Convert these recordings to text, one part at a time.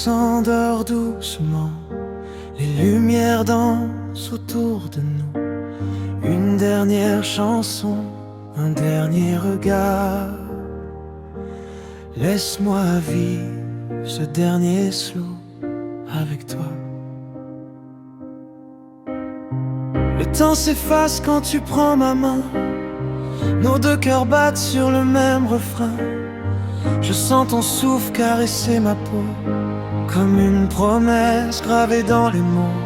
s'endort doucement, les lumières dansent autour de nous. Une dernière chanson, un dernier regard. Laisse-moi vivre ce dernier slow avec toi. Le temps s'efface quand tu prends ma main. Nos deux cœurs battent sur le même refrain. Je sens ton souffle caresser ma peau, comme une promesse gravée dans les mots.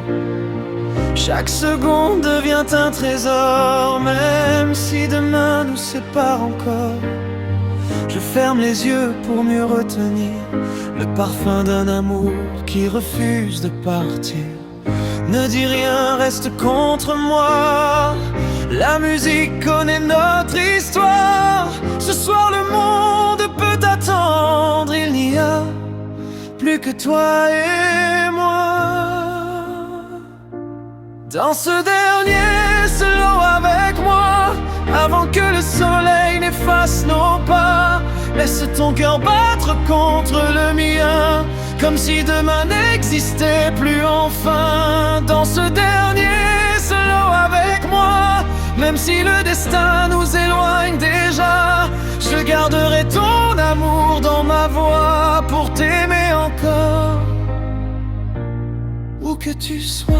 Chaque seconde devient un trésor, même si demain nous sépare encore. Je ferme les yeux pour mieux retenir le parfum d'un amour qui refuse de partir. Ne dis rien, reste contre moi. La musique connaît notre histoire. Ce soir le monde peut attendre. Il n'y a plus que toi et moi. Dans ce dernier slow avec moi, avant que le soleil n'efface nos pas. Laisse ton cœur battre contre le mien, comme si demain n'existait plus enfin. Dans ce dernier slow avec moi, même si le destin nous éloigne déjà, je garderai ton amour dans ma voix pour t'aimer encore, où que tu sois.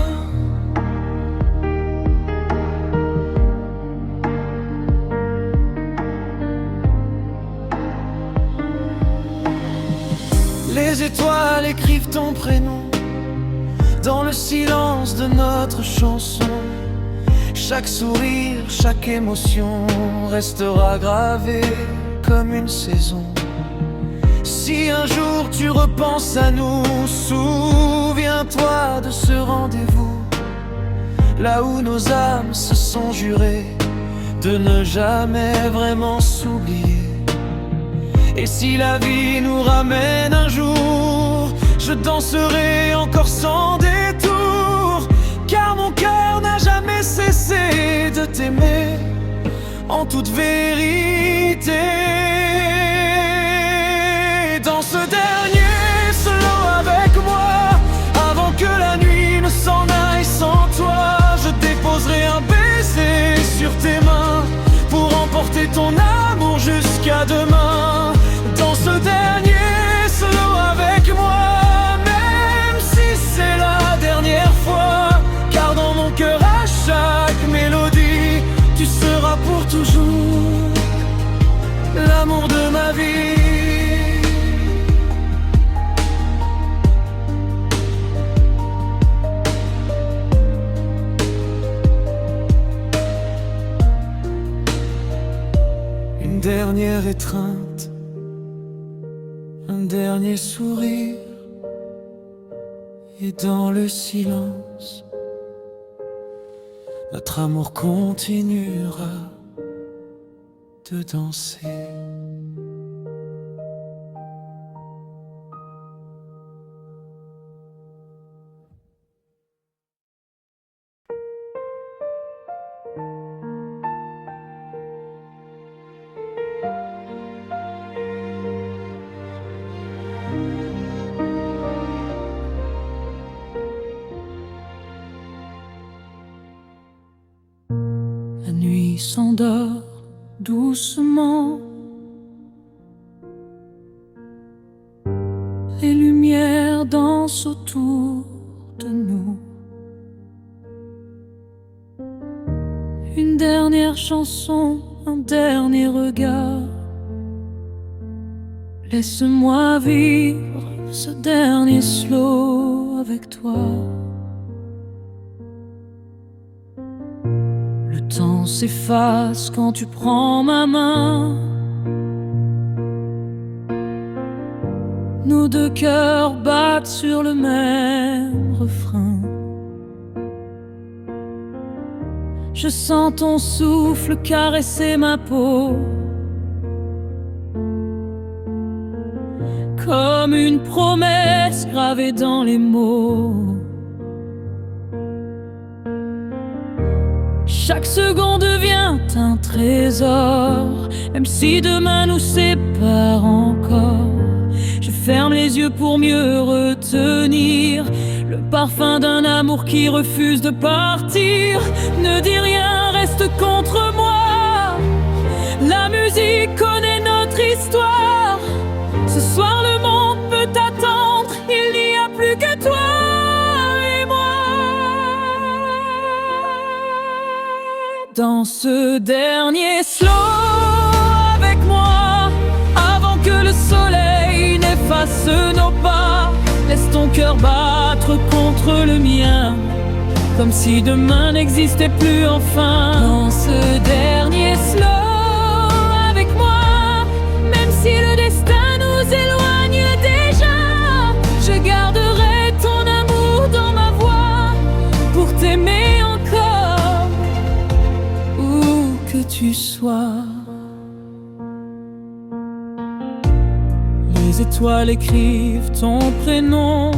Les étoiles écrivent ton prénom dans le silence de notre chanson. Chaque sourire, chaque émotion restera gravé comme une saison. Si un jour tu repenses à nous, souviens-toi de ce rendez-vous, là où nos âmes se sont jurées de ne jamais vraiment s'oublier. Et si la vie nous ramène un jour, je danserai encore sans détour, car mon cœur n'a jamais cessé de t'aimer en toute vérité. Dans ce dernier slow avec moi, avant que la nuit ne s'en aille sans toi, je déposerai un baiser sur tes mains pour emporter ton amour jusqu'à demain. Dans ce dernier slow avec moi, même si c'est la dernière fois, car dans mon cœur à chaque mélodie, tu seras pour toujours l'amour de ma vie. Une dernière étreinte, un dernier sourire, et dans le silence, notre amour continuera de danser. La nuit s'endort doucement, les lumières dansent autour de nous. Une dernière chanson, un dernier regard. Laisse-moi vivre ce dernier slow avec toi. Le temps s'efface quand tu prends ma main. Nos deux cœurs battent sur le même refrain. Je sens ton souffle caresser ma peau, comme une promesse gravée dans les mots. Chaque seconde devient un trésor, même si demain nous sépare encore. Je Ferme les yeux pour mieux retenir le parfum d'un amour qui refuse de partir. Ne dis rien, reste contre moi. La musique connaît notre histoire. Ce soir le monde peut t'attendre. Il n'y a plus que toi et moi. Dans ce dernier slow avec moi, avant que le soleil n'efface nos pas. Laisse ton cœur battre contre le mien, comme si demain n'existait plus enfin. Dans ce dernier slow avec moi, même si le destin nous éloigne déjà, je garderai ton amour dans ma voix pour t'aimer encore, où que tu sois. Les étoiles écrivent ton prénom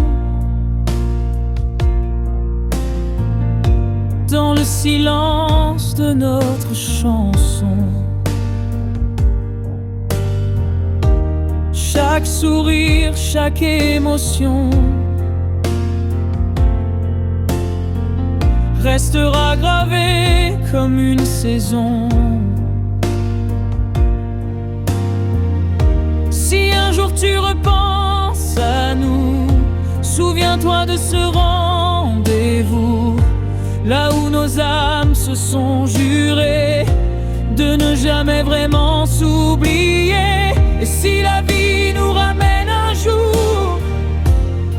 dans le silence de notre chanson. Chaque sourire, chaque émotion restera gravé comme une saison. Si un jour tu repenses à nous, souviens-toi de ce rendez-vous, là où nos âmes se sont jurées de ne jamais vraiment s'oublier. Et si la vie nous ramène un jour,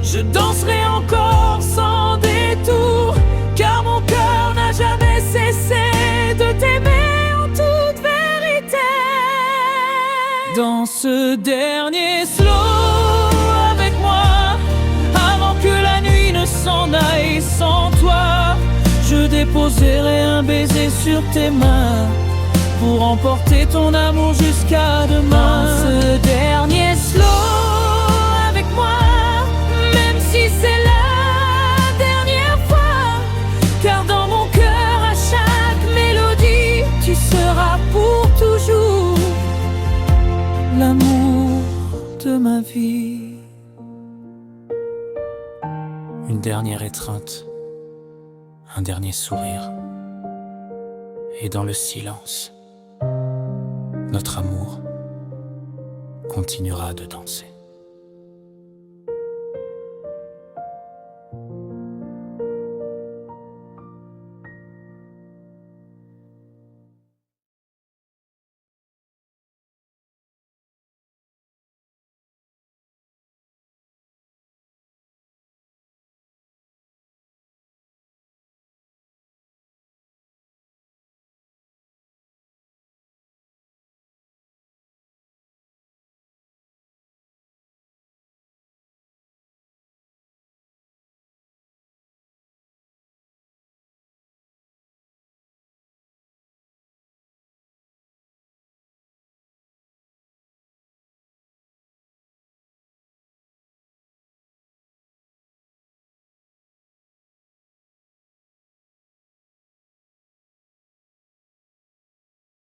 je danserai encore sans détour, car mon cœur n'a jamais cessé de t'aimer en toute vérité. Dans ce dernier slow avec moi, avant que la nuit ne s'en aille sans toi, je déposerai un baiser sur tes mains pour emporter ton amour jusqu'à demain. Dans ce dernier slow avec moi, même si c'est la dernière fois, car dans mon cœur à chaque mélodie, tu seras pour toujours l'amour de ma vie. Une dernière étreinte, un dernier sourire, et dans le silence, notre amour continuera de danser.